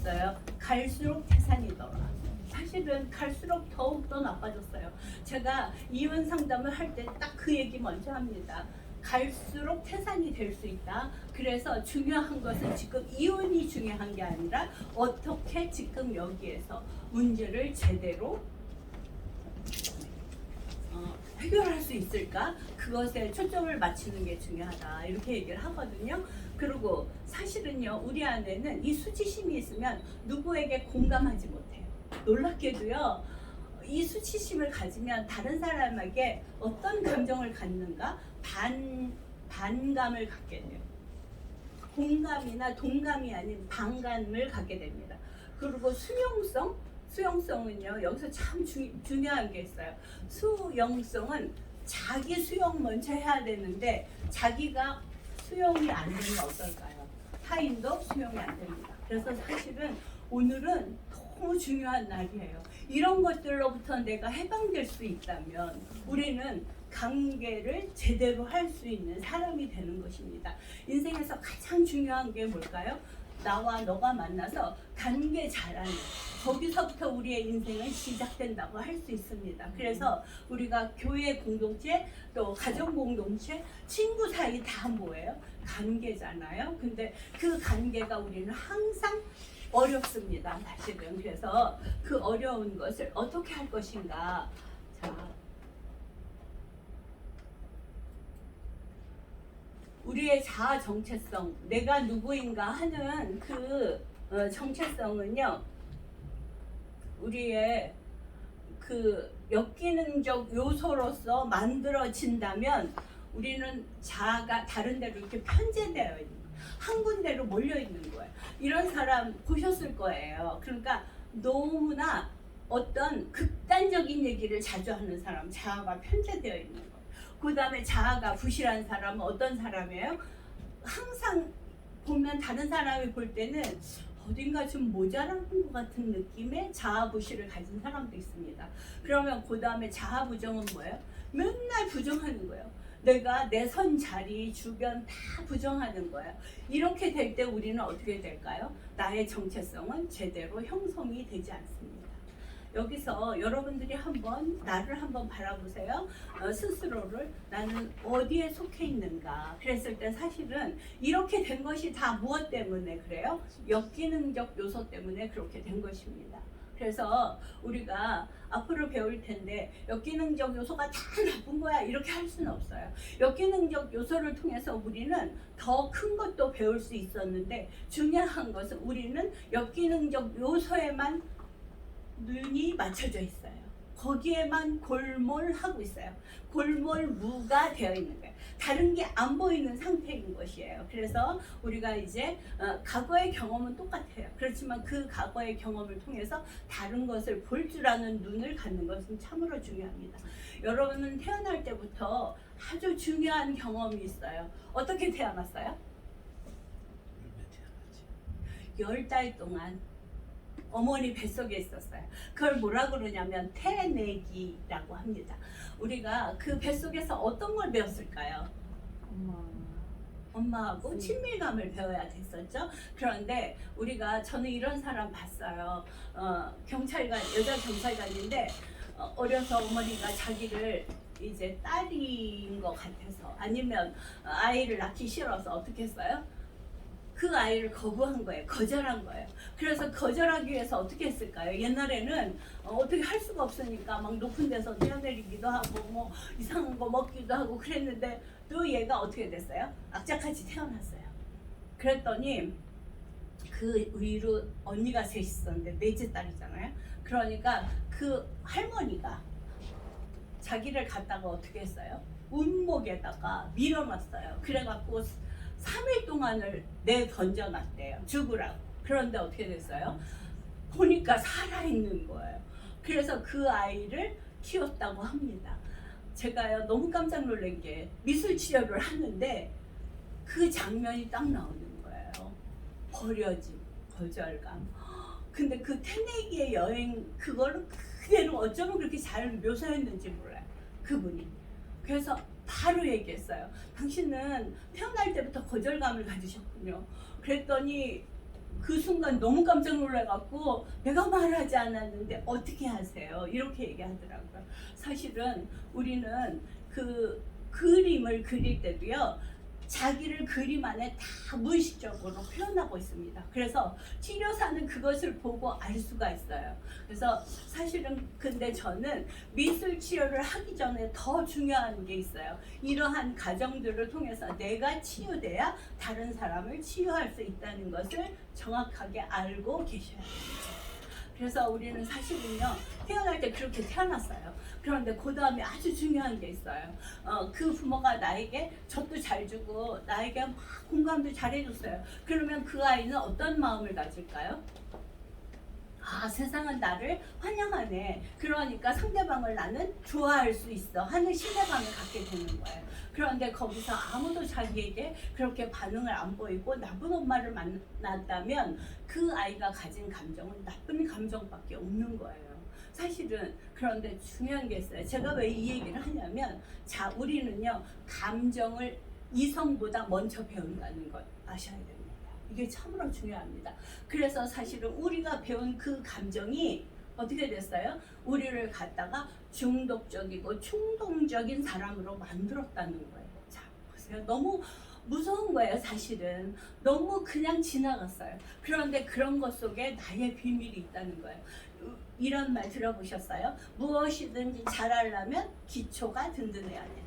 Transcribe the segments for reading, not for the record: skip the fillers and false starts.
있어요. 갈수록 태산이더라. 사실은 갈수록 더욱더 나빠졌어요. 제가 이혼 상담을 할 때 딱 그 얘기 먼저 합니다. 갈수록 태산이 될 수 있다. 그래서 중요한 것은 지금 이혼이 중요한 게 아니라 어떻게 지금 여기에서 문제를 제대로 해결할 수 있을까? 그것에 초점을 맞추는 게 중요하다. 이렇게 얘기를 하거든요. 그리고 사실은요, 우리 안에는 이 수치심이 있으면 누구에게 공감하지 못해요. 놀랍게도요, 이 수치심을 가지면 다른 사람에게 어떤 감정을 갖는가? 반감을 갖게 돼요. 공감이나 동감이 아닌 반감을 갖게 됩니다. 그리고 수용성은요, 여기서 참 중요한 게 있어요. 수용성은 자기 수용 먼저 해야 되는데 자기가 수용이 안 되면 어떨까요? 타인도 수용이 안 됩니다. 그래서 사실은 오늘은 너무 중요한 날이에요. 이런 것들로부터 내가 해방될 수 있다면 우리는 관계를 제대로 할 수 있는 사람이 되는 것입니다. 인생에서 가장 중요한 게 뭘까요? 나와 너가 만나서 관계 잘하는, 거기서부터 우리의 인생은 시작된다고 할 수 있습니다. 그래서 우리가 교회 공동체, 또 가정 공동체, 친구 사이 다 뭐예요? 관계잖아요. 근데 그 관계가 우리는 항상 어렵습니다. 사실은. 그래서 그 어려운 것을 어떻게 할 것인가. 자, 우리의 자아 정체성, 내가 누구인가 하는 그 정체성은요, 우리의 그 역기능적 요소로서 만들어진다면 우리는 자아가 다른 데로 이렇게 편제되어 있는, 한 군데로 몰려 있는 거예요. 이런 사람 보셨을 거예요. 그러니까 너무나 어떤 극단적인 얘기를 자주 하는 사람, 자아가 편제되어 있는 거예요. 그 다음에 자아가 부실한 사람은 어떤 사람이에요? 항상 보면 다른 사람이 볼 때는 어딘가 좀 모자란 것 같은 느낌의 자아 부실을 가진 사람도 있습니다. 그러면 그 다음에 자아 부정은 뭐예요? 맨날 부정하는 거예요. 내가 내 선 자리 주변 다 부정하는 거예요. 이렇게 될 때 우리는 어떻게 될까요? 나의 정체성은 제대로 형성이 되지 않습니다. 여기서 여러분들이 나를 한번 바라보세요. 스스로를 나는 어디에 속해 있는가. 그랬을 때 사실은 이렇게 된 것이 다 무엇 때문에 그래요? 역기능적 요소 때문에 그렇게 된 것입니다. 그래서 우리가 앞으로 배울 텐데 역기능적 요소가 다 나쁜 거야 이렇게 할 수는 없어요. 역기능적 요소를 통해서 우리는 더 큰 것도 배울 수 있었는데 중요한 것은 우리는 역기능적 요소에만 눈이 맞춰져 있어요. 거기에만 골몰하고 있어요. 골몰무가 되어 있는 거예요. 다른 게 안 보이는 상태인 것이에요. 그래서 우리가 이제 과거의 경험은 똑같아요. 그렇지만 그 과거의 경험을 통해서 다른 것을 볼 줄 아는 눈을 갖는 것은 참으로 중요합니다. 여러분은 태어날 때부터 아주 중요한 경험이 있어요. 어떻게 태어났어요? 10달 동안 어머니 뱃속에 있었어요. 그걸 뭐라 그러냐면 태내기라고 합니다. 우리가 그 뱃속에서 어떤 걸 배웠을까요? 엄마하고 친밀감을 배워야 됐었죠. 그런데 저는 이런 사람 봤어요. 여자 경찰관인데 어려서 어머니가 자기를 이제 딸인 것 같아서 아니면 아이를 낳기 싫어서 어떻게 했어요? 그 아이를 거부한 거예요. 거절한 거예요. 그래서 거절하기 위해서 어떻게 했을까요? 옛날에는 어떻게 할 수가 없으니까 막 높은 데서 뛰어내리기도 하고 뭐 이상한 거 먹기도 하고 그랬는데 또 얘가 어떻게 됐어요? 악착같이 태어났어요. 그랬더니 그 위로 언니가 셋 있었는데 넷째 딸이잖아요. 그러니까 그 할머니가 자기를 갖다가 어떻게 했어요? 운목에다가 밀어놨어요. 그래갖고 3일 동안을 던져놨대요. 죽으라고. 그런데 어떻게 됐어요? 보니까 살아있는 거예요. 그래서 그 아이를 키웠다고 합니다. 제가요 너무 깜짝 놀란 게 미술 치료를 하는데 그 장면이 딱 나오는 거예요. 버려짐, 거절감. 근데 그 태내기의 여행 그거를 그대로 어쩌면 그렇게 잘 묘사했는지 몰라요. 그분이. 그래서 바로 얘기했어요. 당신은 태어날 때부터 거절감을 가지셨군요. 그랬더니 그 순간 너무 깜짝 놀라갖고 내가 말하지 않았는데 어떻게 하세요? 이렇게 얘기하더라고요. 사실은 우리는 그 그림을 그릴 때도요, 자기를 그림 안에 다 무의식적으로 표현하고 있습니다. 그래서 치료사는 그것을 보고 알 수가 있어요. 그래서 사실은 근데 저는 미술 치료를 하기 전에 더 중요한 게 있어요. 이러한 과정들을 통해서 내가 치유돼야 다른 사람을 치유할 수 있다는 것을 정확하게 알고 계셔야 됩니다. 그래서 우리는 사실은요, 태어날 때 그렇게 태어났어요. 그런데 그 다음에 아주 중요한 게 있어요. 그 부모가 나에게 젖도 잘 주고 나에게 막 공감도 잘 해줬어요. 그러면 그 아이는 어떤 마음을 가질까요? 아, 세상은 나를 환영하네. 그러니까 상대방을 나는 좋아할 수 있어 하는 신뢰감을 갖게 되는 거예요. 그런데 거기서 아무도 자기에게 그렇게 반응을 안 보이고 나쁜 엄마를 만났다면 그 아이가 가진 감정은 나쁜 감정밖에 없는 거예요. 사실은. 그런데 중요한 게 있어요. 제가 왜 이 얘기를 하냐면, 자, 우리는요, 감정을 이성보다 먼저 배운다는 것 아셔야 됩니다. 이게 참으로 중요합니다. 그래서 사실은 우리가 배운 그 감정이 어떻게 됐어요? 우리를 갖다가 중독적이고 충동적인 사람으로 만들었다는 거예요. 자, 보세요. 너무 무서운 거예요. 사실은 너무 그냥 지나갔어요. 그런데 그런 것 속에 나의 비밀이 있다는 거예요. 이런 말 들어보셨어요? 무엇이든지 잘하려면 기초가 든든해야 된다.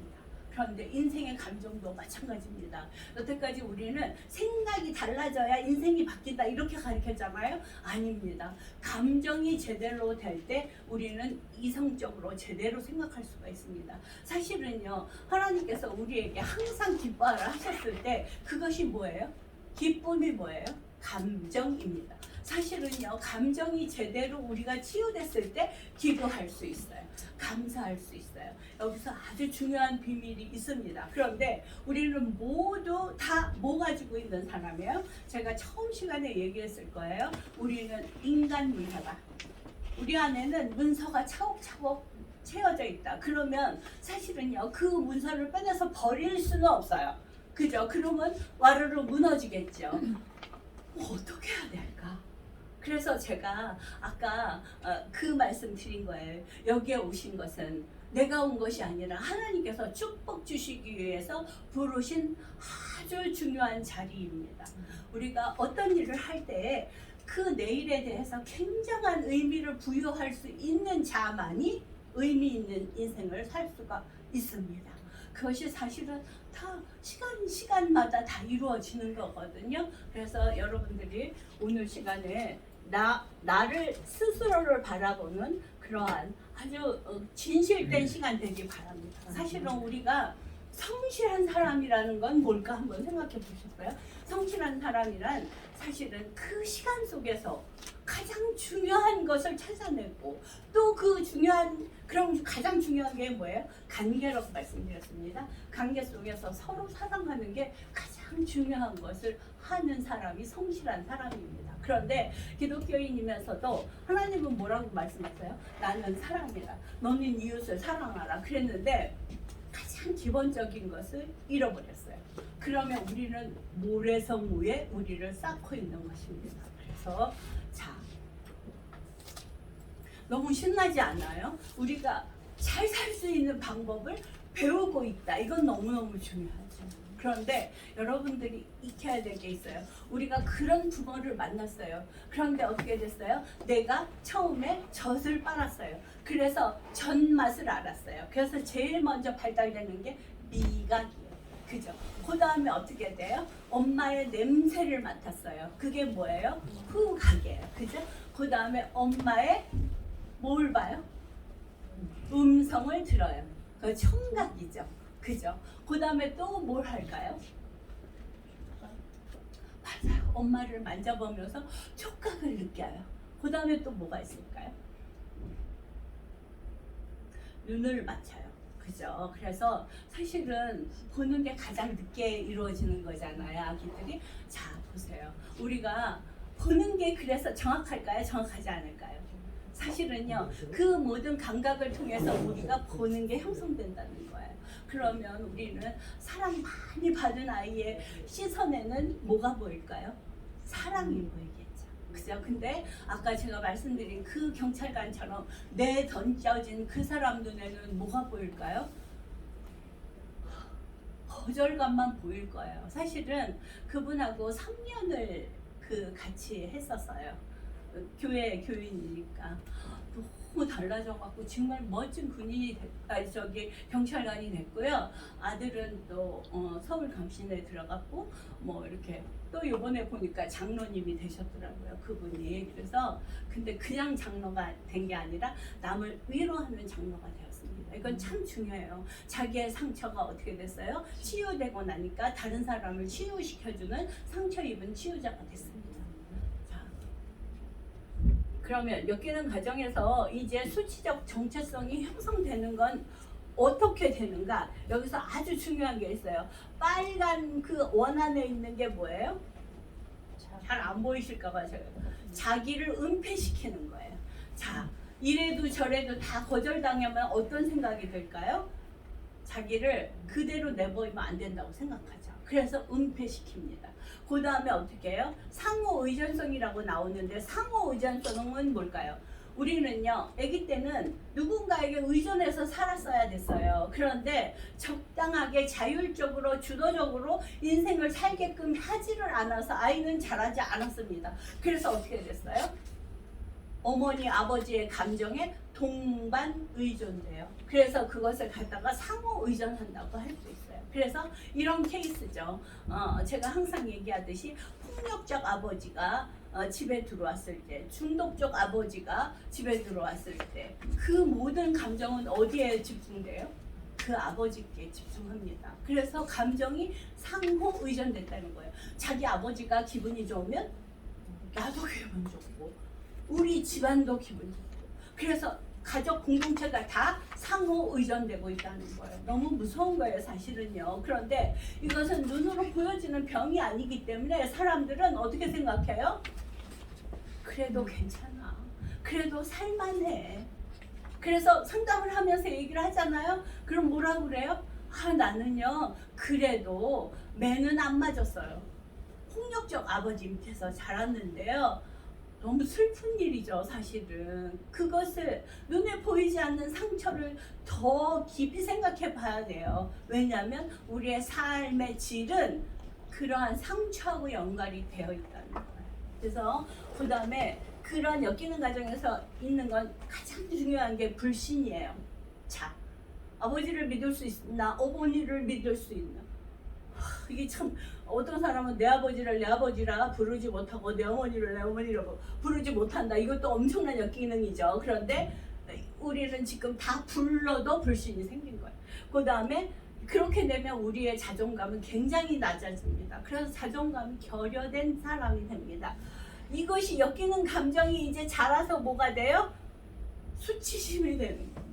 그런데 인생의 감정도 마찬가지입니다. 여태까지 우리는 생각이 달라져야 인생이 바뀐다 이렇게 가르쳤잖아요. 아닙니다. 감정이 제대로 될 때 우리는 이성적으로 제대로 생각할 수가 있습니다. 사실은요, 하나님께서 우리에게 항상 기뻐하라 하셨을 때 그것이 뭐예요? 기쁨이 뭐예요? 감정입니다. 사실은요, 감정이 제대로 우리가 치유됐을 때 기도할 수 있어요. 감사할 수 있어요. 여기서 아주 중요한 비밀이 있습니다. 그런데 우리는 모두 다 뭐 가지고 있는 사람이에요? 제가 처음 시간에 얘기했을 거예요. 우리는 인간 문서다. 우리 안에는 문서가 차곡차곡 채워져 있다. 그러면 사실은요, 그 문서를 빼내서 버릴 수는 없어요. 그죠? 그러면 와르르 무너지겠죠. 어떻게 해야 될까? 그래서 제가 아까 그 말씀 드린 거예요. 여기에 오신 것은 내가 온 것이 아니라 하나님께서 축복 주시기 위해서 부르신 아주 중요한 자리입니다. 우리가 어떤 일을 할 때 그 내일에 대해서 굉장한 의미를 부여할 수 있는 자만이 의미 있는 인생을 살 수가 있습니다. 그것이 사실은 다 시간마다 다 이루어지는 거거든요. 그래서 여러분들이 오늘 시간에 나를 스스로를 바라보는 그러한 아주 진실된 시간 되길 바랍니다. 사실은 우리가 성실한 사람이라는 건 뭘까 한번 생각해 보셨어요? 성실한 사람이란 사실은 그 시간 속에서 가장 중요한 것을 찾아내고 또 그 중요한 그럼 가장 중요한 게 뭐예요? 관계라고 말씀드렸습니다. 관계 속에서 서로 사랑하는 게 가장 중요한 것을 하는 사람이 성실한 사람입니다. 그런데 기독교인이면서도 하나님은 뭐라고 말씀하세요? 나는 사랑이라. 너는 이웃을 사랑하라. 그랬는데 가장 기본적인 것을 잃어버렸어요. 그러면 우리는 모래성무에 우리를 쌓고 있는 것입니다. 그래서 자, 너무 신나지 않아요? 우리가 잘 살 수 있는 방법을 배우고 있다. 이건 너무너무 중요하죠. 그런데 여러분들이 익혀야 될 게 있어요. 우리가 그런 부모를 만났어요. 그런데 어떻게 됐어요? 내가 처음에 젖을 빨았어요. 그래서 젖 맛을 알았어요. 그래서 제일 먼저 발달되는 게 미각이에요. 그죠? 그 다음에 어떻게 돼요? 엄마의 냄새를 맡았어요. 그게 뭐예요? 후각이에요. 그죠? 그 다음에 엄마의 뭘 봐요? 음성을 들어요. 그 청각이죠. 그죠? 그 다음에 또 뭘 할까요? 맞아요. 엄마를 만져보면서 촉각을 느껴요. 그 다음에 또 뭐가 있을까요? 눈을 맞춰요. 그죠? 그래서 사실은 보는 게 가장 늦게 이루어지는 거잖아요. 아기들이. 자, 보세요. 우리가 보는 게 그래서 정확할까요? 정확하지 않을까요? 사실은요, 그 모든 감각을 통해서 우리가 보는 게 형성된다는 거예요. 그러면 우리는 사랑 많이 받은 아이의 시선에는 뭐가 보일까요? 사랑이 보이게 그죠? 근데 아까 제가 말씀드린 그 경찰관처럼 내던져진 그 사람 눈에는 뭐가 보일까요? 거절감만 보일 거예요. 사실은 그분하고 3년을 같이 했었어요. 교회 교인이니까 너무 달라져갖고 정말 멋진 군인이 경찰관이 됐고요. 아들은 또 서울 감신에 들어갔고 뭐 이렇게 또 이번에 보니까 장로님이 되셨더라고요. 그분이. 그래서 근데 그냥 장로가 된 게 아니라 남을 위로하는 장로가 되었습니다. 이건 참 중요해요. 자기의 상처가 어떻게 됐어요? 치유되고 나니까 다른 사람을 치유시켜주는 상처 입은 치유자가 됐습니다. 자, 그러면 엮이는 과정에서 이제 수치적 정체성이 형성되는 건 어떻게 되는가? 여기서 아주 중요한 게 있어요. 빨간 그 원 안에 있는 게 뭐예요? 잘 안 보이실까봐 제가 자기를 은폐시키는 거예요. 자, 이래도 저래도 다 거절당하면 어떤 생각이 들까요? 자기를 그대로 내버리면 안 된다고 생각하죠. 그래서 은폐시킵니다. 그 다음에 어떻게 해요? 상호 의존성이라고 나오는데 상호 의존성은 뭘까요? 우리는요, 아기 때는 누군가에게 의존해서 살았어야 됐어요. 그런데 적당하게 자율적으로 주도적으로 인생을 살게끔 하지를 않아서 아이는 자라지 않았습니다. 그래서 어떻게 됐어요? 어머니, 아버지의 감정에 동반 의존돼요. 그래서 그것을 갖다가 상호 의존한다고 할 수 있어요. 그래서 이런 케이스죠. 제가 항상 얘기하듯이 폭력적 아버지가 집에 들어왔을 때, 중독적 아버지가 집에 들어왔을 때 그 모든 감정은 어디에 집중돼요? 그 아버지께 집중합니다. 그래서 감정이 상호 의존됐다는 거예요. 자기 아버지가 기분이 좋으면 나도 기분 좋고 우리 집안도 기분 좋고 그래서 가족 공동체가 다 상호 의존되고 있다는 거예요. 너무 무서운 거예요, 사실은요. 그런데 이것은 눈으로 보여지는 병이 아니기 때문에 사람들은 어떻게 생각해요? 그래도 괜찮아. 그래도 살만해. 그래서 상담을 하면서 얘기를 하잖아요. 그럼 뭐라고 그래요? 나는요, 그래도 매는 안 맞았어요. 폭력적 아버지 밑에서 자랐는데요. 너무 슬픈 일이죠, 사실은. 그것을 눈에 보이지 않는 상처를 더 깊이 생각해 봐야 돼요. 왜냐하면 우리의 삶의 질은 그러한 상처하고 연관이 되어 있다는 거예요. 그래서 그 다음에 그런 엮이는 과정에서 있는 건 가장 중요한 게 불신이에요. 자, 아버지를 믿을 수 있나, 어머니를 믿을 수 있나. 이게 참 어떤 사람은 내 아버지를 내 아버지라 부르지 못하고 내 어머니를 내 어머니라고 부르지 못한다. 이것도 엄청난 역기능이죠. 그런데 우리는 지금 다 불러도 불신이 생긴 거예요. 그 다음에 그렇게 되면 우리의 자존감은 굉장히 낮아집니다. 그래서 자존감이 결여된 사람이 됩니다. 이것이 엮이는 감정이 이제 자라서 뭐가 돼요? 수치심이 되는 거예요.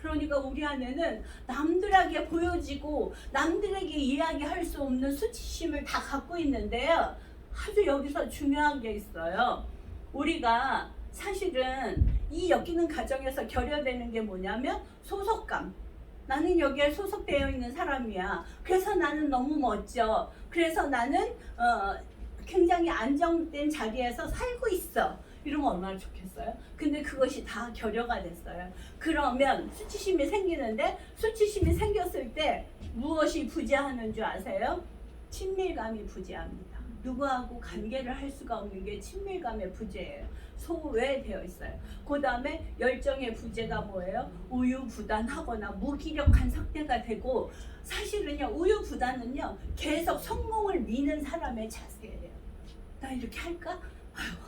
그러니까 우리 안에는 남들에게 보여지고 남들에게 이야기할 수 없는 수치심을 다 갖고 있는데요. 아주 여기서 중요한 게 있어요. 우리가 사실은 이 엮이는 과정에서 결여되는 게 뭐냐면 소속감. 나는 여기에 소속되어 있는 사람이야. 그래서 나는 너무 멋져. 그래서 나는 굉장히 안정된 자리에서 살고 있어. 이러면 얼마나 좋겠어요? 근데 그것이 다 결여가 됐어요. 그러면 수치심이 생기는데 수치심이 생겼을 때 무엇이 부재하는 줄 아세요? 친밀감이 부재합니다. 누구하고 관계를 할 수가 없는 게 친밀감의 부재예요. 소외되어 있어요. 그 다음에 열정의 부재가 뭐예요? 우유부단하거나 무기력한 상태가 되고 사실은요 우유부단은요 계속 성공을 미는 사람의 자세예요. 나 이렇게 할까?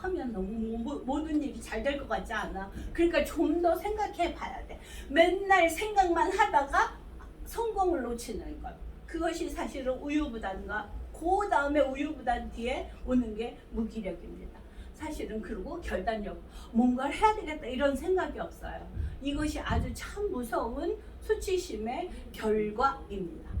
하면 너무 모든 일이 잘 될 것 같지 않아? 그러니까 좀 더 생각해 봐야 돼. 맨날 생각만 하다가 성공을 놓치는 것. 그것이 사실은 우유부단과 그 다음에 우유부단 뒤에 오는 게 무기력입니다. 사실은 그리고 결단력, 뭔가를 해야 되겠다 이런 생각이 없어요. 이것이 아주 참 무서운 수치심의 결과입니다.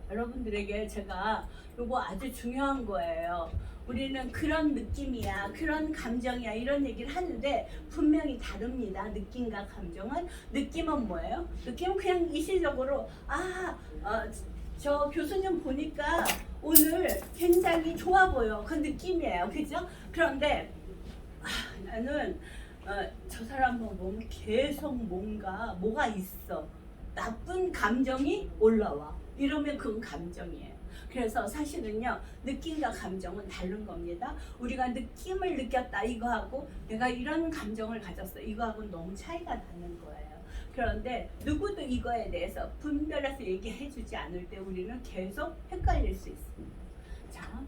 여러분들에게 제가 이거 아주 중요한 거예요. 우리는 그런 느낌이야, 그런 감정이야 이런 얘기를 하는데 분명히 다릅니다. 느낌과 감정은. 느낌은 뭐예요? 느낌은 그냥 일시적으로 저 교수님 보니까 오늘 굉장히 좋아 보여. 그 느낌이에요. 그죠? 그런데 나는 저 사람 보면 계속 뭐가 있어. 나쁜 감정이 올라와. 이러면 그건 감정이에요. 그래서 사실은요, 느낌과 감정은 다른 겁니다. 우리가 느낌을 느꼈다 이거하고 내가 이런 감정을 가졌어 이거하고는 너무 차이가 나는 거예요. 그런데 누구도 이거에 대해서 분별해서 얘기해 주지 않을 때 우리는 계속 헷갈릴 수 있습니다. 자,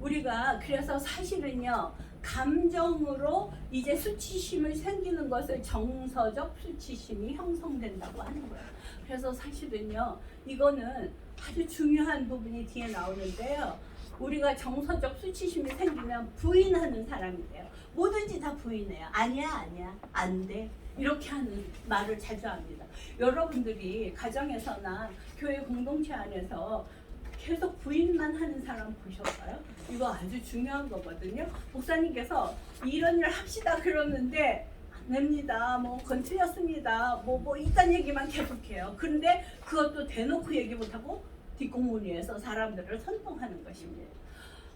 우리가 그래서 사실은요, 감정으로 이제 수치심을 생기는 것을 정서적 수치심이 형성된다고 하는 거예요. 그래서 사실은요, 이거는 아주 중요한 부분이 뒤에 나오는데요. 우리가 정서적 수치심이 생기면 부인하는 사람이 돼요. 뭐든지 다 부인해요. 아니야, 안 돼. 이렇게 하는 말을 자주 합니다. 여러분들이 가정에서나 교회 공동체 안에서 계속 부인만 하는 사람 보셨어요? 이거 아주 중요한 거거든요. 목사님께서 이런 일 합시다 그러는데 안 됩니다. 그건 틀렸습니다. 이딴 얘기만 계속해요. 그런데 그것도 대놓고 얘기 못하고 뒷공무니에서 사람들을 선동하는 것입니다.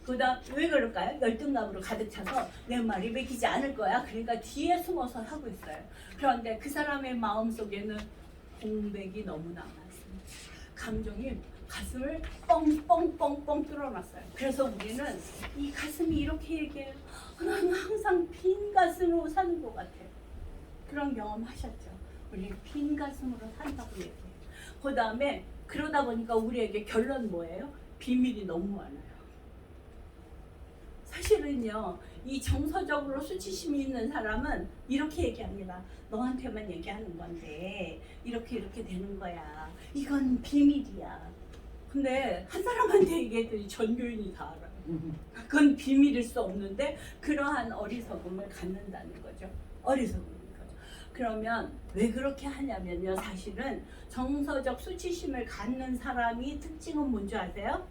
그다음 왜 그럴까요? 열등감으로 가득 차서 내 말이 맥히지 않을 거야. 그러니까 뒤에 숨어서 하고 있어요. 그런데 그 사람의 마음속에는 공백이 너무나 많습니다. 감정이 가슴을 뻥뻥뻥뻥 뚫어놨어요. 그래서 우리는 이 가슴이 이렇게 얘기해요. 나는 항상 빈 가슴으로 사는 것 같아요. 그런 경험 하셨죠? 우리 빈 가슴으로 산다고 얘기해요. 그 다음에 그러다 보니까 우리에게 결론 뭐예요? 비밀이 너무 많아요. 사실은요, 이 정서적으로 수치심이 있는 사람은 이렇게 얘기합니다. 너한테만 얘기하는 건데 이렇게 되는 거야. 이건 비밀이야. 근데 한 사람한테 얘기했더니 전 교인이 다 알아요. 그건 비밀일 수 없는데 그러한 어리석음을 갖는다는 거죠. 어리석음인 거죠. 그러면 왜 그렇게 하냐면요, 사실은 정서적 수치심을 갖는 사람이 특징은 뭔지 아세요?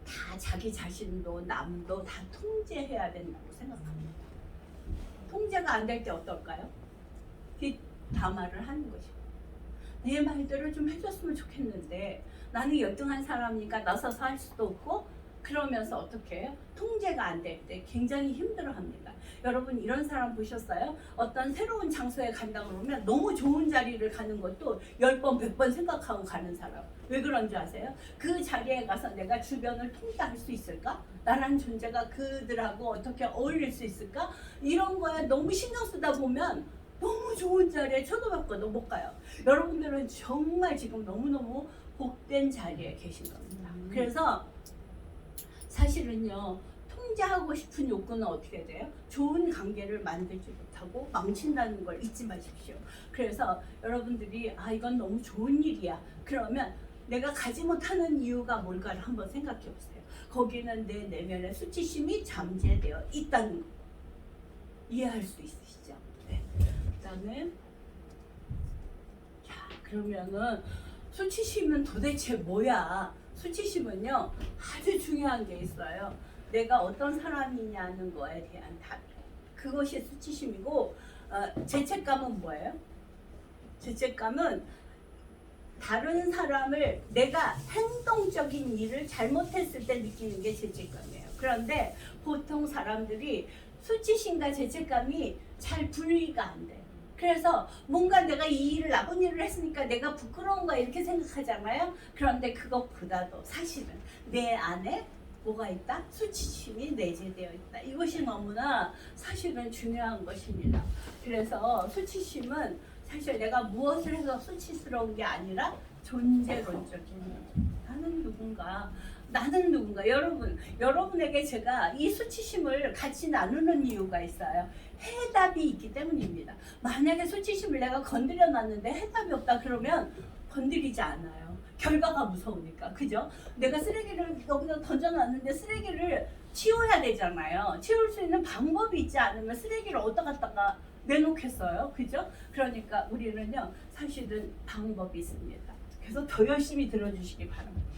다 자기 자신도 남도 다 통제해야 된다고 생각합니다. 통제가 안 될 때 어떨까요? 뒷담화를 하는 것입니다. 내 말대로 좀 해줬으면 좋겠는데 나는 열등한 사람이니까 나서서 할 수도 없고, 그러면서 어떻게 해요? 통제가 안 될 때 굉장히 힘들어합니다. 여러분 이런 사람 보셨어요? 어떤 새로운 장소에 간다고 그러면 너무 좋은 자리를 가는 것도 10번 100번 생각하고 가는 사람. 왜 그런지 아세요? 그 자리에 가서 내가 주변을 통제할 수 있을까? 나라는 존재가 그들하고 어떻게 어울릴 수 있을까? 이런 거에 너무 신경 쓰다 보면 너무 좋은 자리에 쳐다봤거든 못 가요. 여러분들은 정말 지금 너무너무 복된 자리에 계신 겁니다. 그래서 사실은요, 통제하고 싶은 욕구는 어떻게 돼요? 좋은 관계를 만들지 못하고 망친다는 걸 잊지 마십시오. 그래서 여러분들이 이건 너무 좋은 일이야. 그러면 내가 가지 못하는 이유가 뭘까를 한번 생각해 보세요. 거기는 내 내면의 수치심이 잠재되어 있다는 거. 이해할 수 있으시죠? 네. 그다음에 그러면은 수치심은 도대체 뭐야? 수치심은요, 아주 중요한 게 있어요. 내가 어떤 사람이냐는 거에 대한 답이에요. 그것이 수치심이고, 죄책감은 뭐예요? 죄책감은 다른 사람을 내가 행동적인 일을 잘못했을 때 느끼는 게 죄책감이에요. 그런데 보통 사람들이 수치심과 죄책감이 잘 분리가 안 돼요. 그래서 뭔가 내가 이 일을 나쁜 일을 했으니까 내가 부끄러운 거야 이렇게 생각하잖아요. 그런데 그것보다도 사실은 내 안에 뭐가 있다? 수치심이 내재되어 있다. 이것이 너무나 사실은 중요한 것입니다. 그래서 수치심은 사실 내가 무엇을 해서 수치스러운 게 아니라 존재론적인 나는 누군가. 여러분에게 제가 이 수치심을 같이 나누는 이유가 있어요. 해답이 있기 때문입니다. 만약에 수치심을 내가 건드려 놨는데 해답이 없다 그러면 건드리지 않아요. 결과가 무서우니까. 그죠? 내가 쓰레기를 여기다 던져놨는데 쓰레기를 치워야 되잖아요. 치울 수 있는 방법이 있지 않으면 쓰레기를 어디다 갖다가 내놓겠어요. 그죠? 그러니까 우리는요, 사실은 방법이 있습니다. 그래서 더 열심히 들어주시기 바랍니다.